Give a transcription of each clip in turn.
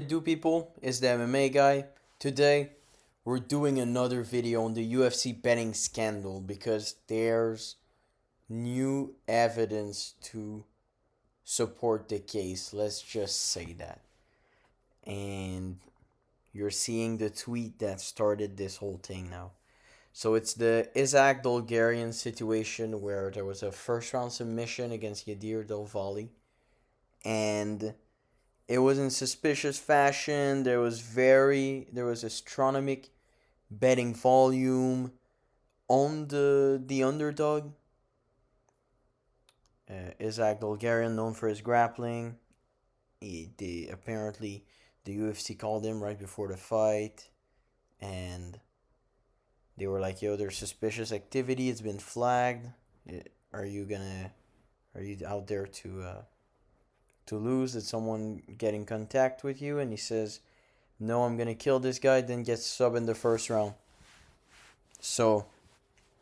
Do people, is the MMA guy. Today we're doing another video on the UFC betting scandal because there's new evidence to support the case. Let's just say that. And you're seeing the tweet that started this whole thing now. So it's the Isaac Dolgarian situation where there was a first round submission against Yadir Delvali, and it was in suspicious fashion. There was astronomic betting volume on the underdog. Isaac Bulgarian, known for his grappling. Apparently the UFC called him right before the fight, and they were like, "Yo, there's suspicious activity. It's been flagged. Are you gonna? Are you out there to lose? Did someone get in contact with you?" And he says, "No, I'm gonna kill this guy." Then gets sub in the first round. So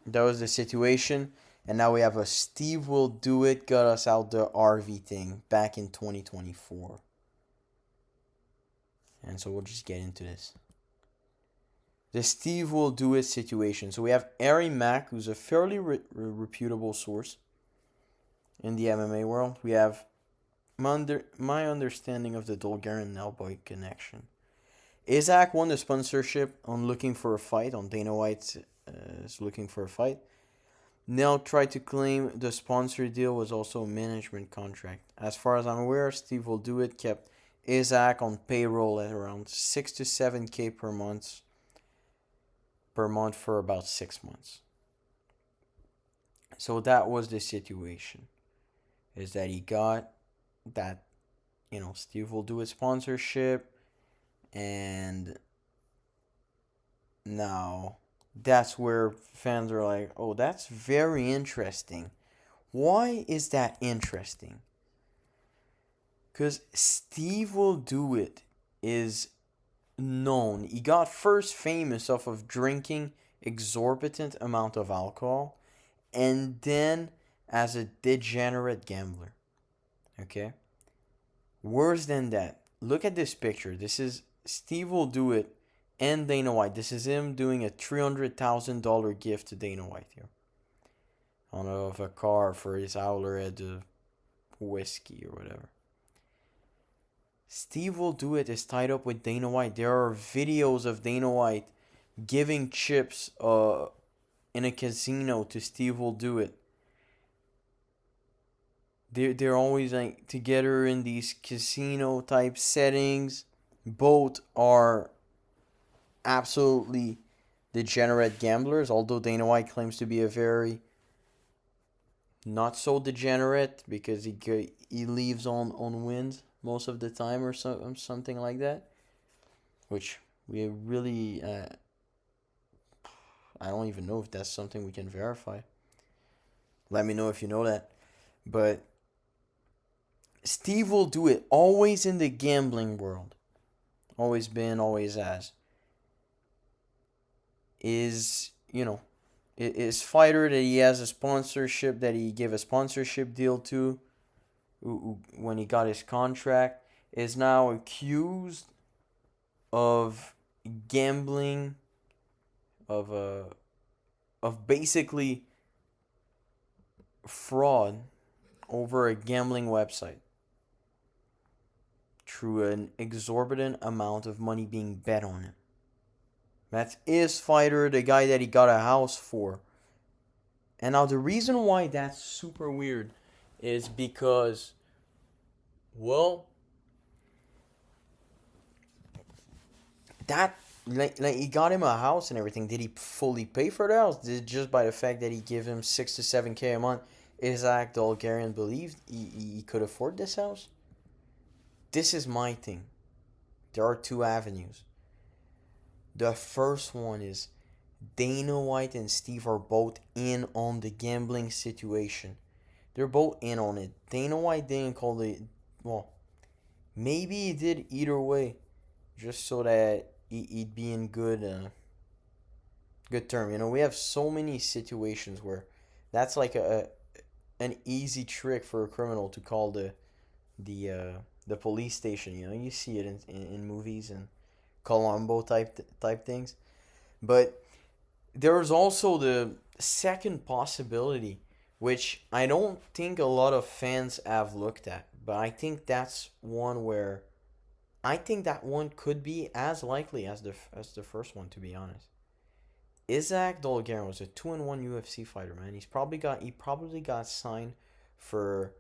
that was the situation. And now we have a Steve Will Do It got us out the RV thing back in 2024. And so we'll just get into this. The Steve Will Do It situation. So we have Ari Mack, who's a fairly reputable source in the MMA world. We have my understanding of the Dolgarian Nelboy connection. Isaac won the sponsorship on Looking for a Fight, on Dana White's is Looking for a Fight. Nell tried to claim the sponsor deal was also a management contract. As far as I'm aware, Steve Will Do It kept Isaac on payroll at around 6 to 7K per month for about 6 months. So that was the situation. Is that he got that, Steve Will Do It sponsorship, and now that's where fans are like, "Oh, that's very interesting." Why is that interesting? Because Steve Will Do It is known. He got first famous off of drinking exorbitant amount of alcohol, and then as a degenerate gambler. Okay? Worse than that. Look at this picture. This is Steve Will Do It and Dana White. This is him doing a $300,000 gift to Dana White here. On of a car for his howler at the whiskey or whatever. Steve Will Do It is tied up with Dana White. There are videos of Dana White giving chips in a casino to Steve Will Do It. They're always like together in these casino type settings. Both are absolutely degenerate gamblers, although Dana White claims to be a very not so degenerate because he leaves on wins most of the time or something like that, which we really I don't even know if that's something we can verify. Let me know if you know that. But Steve Will Do It, always in the gambling world, always been, always has, is, is fighter that he has a sponsorship, that he gave a sponsorship deal to when he got his contract, is now accused of gambling, of basically fraud over a gambling website through an exorbitant amount of money being bet on him. That's his fighter, the guy that he got a house for. And now the reason why that's super weird is because, well, that like he got him a house and everything. Did he fully pay for the house? Did just by the fact that he gave him 6 to 7K a month, Isaac Dolgarian believed he could afford this house? This is my thing. There are two avenues. The first one is Dana White and Steve are both in on the gambling situation. They're both in on it. Dana White didn't call it. Well, maybe he did either way, just so that he'd be in good term. We have so many situations where that's like an easy trick for a criminal to call the the police station. You know, you see it in movies and Columbo type things. But there's also the second possibility, which I don't think a lot of fans have looked at, but I think that's one where I think that one could be as likely as the first one, to be honest. Isaac Dolgaren was a 2-1 UFC fighter, man. He probably got signed for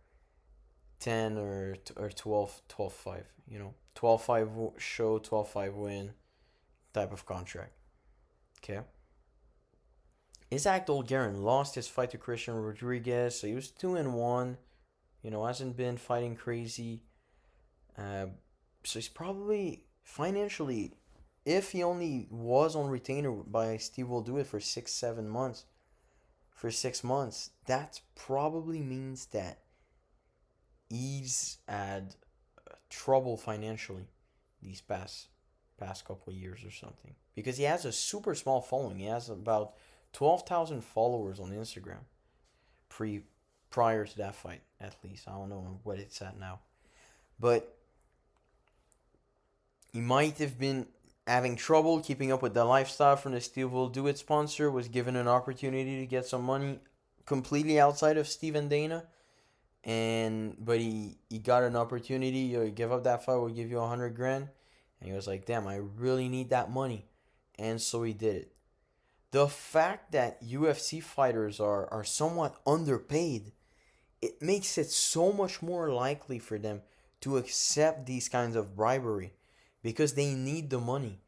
10 or 12-5, you know. 12-5 show, 12-5 win type of contract. Okay. Isaac Dolgaren lost his fight to Christian Rodriguez, so he was 2-1. You know, hasn't been fighting crazy. Uh, so he's probably financially, if he only was on retainer by Steve Will Do It for 6-7 months, for 6 months, that probably means that he's had trouble financially these past couple of years or something, because he has a super small following. He has about 12,000 followers on Instagram pre prior to that fight, at least. I don't know what it's at now, but he might have been having trouble keeping up with the lifestyle from the Steve Will Do It sponsor. Was given an opportunity to get some money completely outside of Steve and Dana, but he got an opportunity. You give up that fight, we'll give you 100 grand, and he was like, damn, I really need that money, and so he did it. The fact that UFC fighters are somewhat underpaid, it makes it so much more likely for them to accept these kinds of bribery, because they need the money.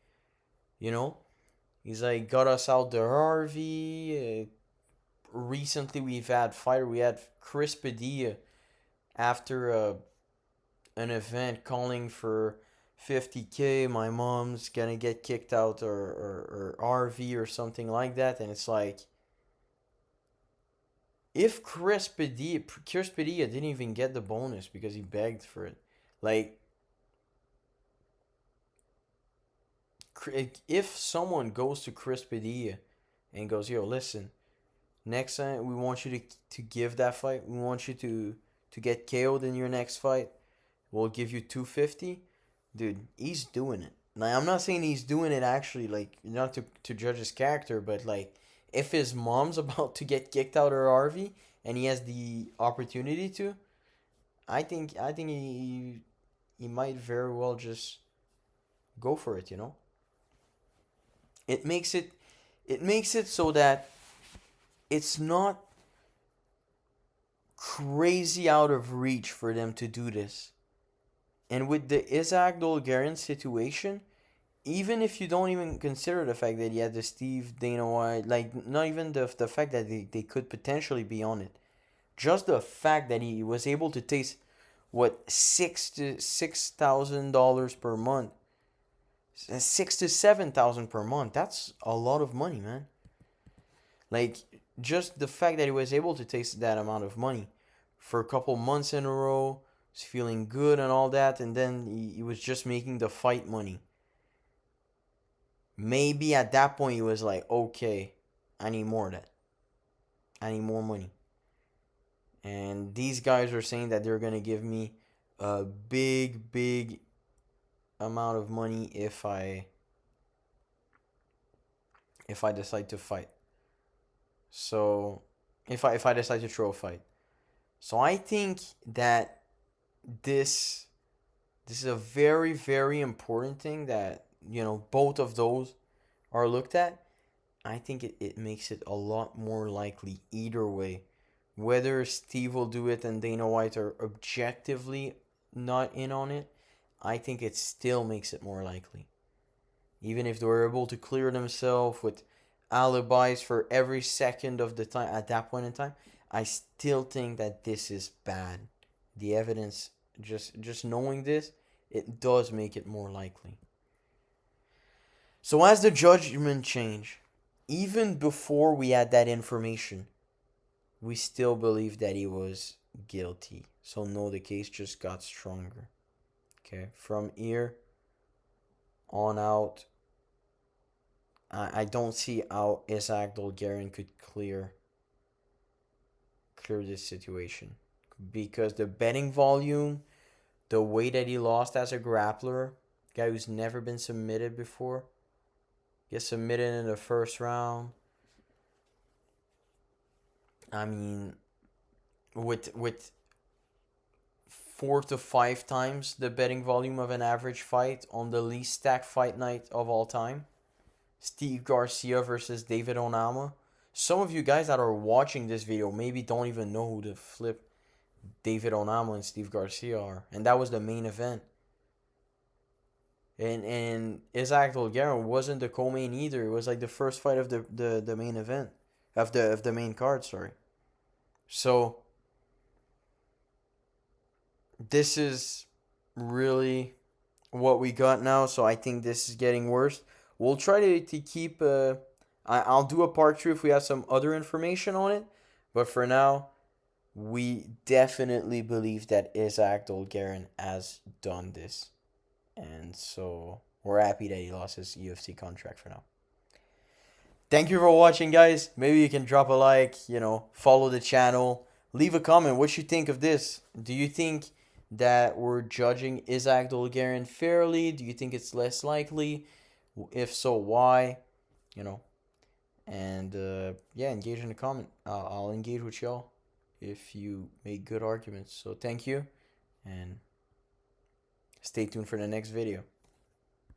You know, he's like, got us out the Harvey. Recently, we had Chris Padilla after an event calling for 50K. My mom's gonna get kicked out, or RV or something like that, and it's like, if Chris Padilla didn't even get the bonus because he begged for it, like, if someone goes to Chris Padilla and goes, yo, listen, next time we want you to give that fight, we want you to get KO'd in your next fight, we'll give you 250. Dude, he's doing it. Like, I'm not saying he's doing it actually, like, not to judge his character, but like, if his mom's about to get kicked out of RV and he has the opportunity to, I think he might very well just go for it, you know? It makes it so that it's not crazy out of reach for them to do this. And with the Isaac Dolgaren situation, even if you don't even consider the fact that he had the Steve Dana White, like, not even the fact that they could potentially be on it, just the fact that he was able to taste what, $6,000 per month, 6 to 7 thousand per month. That's a lot of money, man. Like, just the fact that he was able to taste that amount of money for a couple months in a row, was feeling good and all that, and then he was just making the fight money. Maybe at that point he was like, okay, I need more of that. I need more money. And these guys are saying that they're gonna give me a big amount of money if I decide to fight. So if I decide to throw a fight. So I think that this this is a very important thing, that, you know, both of those are looked at. I think it makes it a lot more likely either way. Whether Steve Will Do It and Dana White are objectively not in on it, I think it still makes it more likely. Even if they were able to clear themselves with alibis for every second of the time at that point in time, I still think that this is bad. The evidence, just knowing this, it does make it more likely. So as the judgment changed, even before we had that information, we still believe that he was guilty. So no, the case just got stronger. Okay, from here on out, I don't see how Isaac Dolgaren could clear this situation, because the betting volume the way that he lost as a grappler, guy who's never been submitted before, gets submitted in the first round. I mean, with 4 to 5 times the betting volume of an average fight on the least stacked fight night of all time. Steve Garcia versus David Onama. Some of you guys that are watching this video maybe don't even know who the flip David Onama and Steve Garcia are. And that was the main event. And Isaac Dolgaren wasn't the co-main either. It was like the first fight of the main event. Of the main card, sorry. So this is really what we got now. So I think this is getting worse. We'll try to keep I'll do a part 2 if we have some other information on it. But for now, we definitely believe that Isaac Dolgaren has done this. And so we're happy that he lost his UFC contract for now. Thank you for watching, guys. Maybe you can drop a like, follow the channel. Leave a comment what you think of this. Do you think that we're judging Isaac Dolgaren fairly? Do you think it's less likely? If so, why? And yeah, engage in the comment. I'll engage with y'all if you make good arguments. So thank you, and stay tuned for the next video.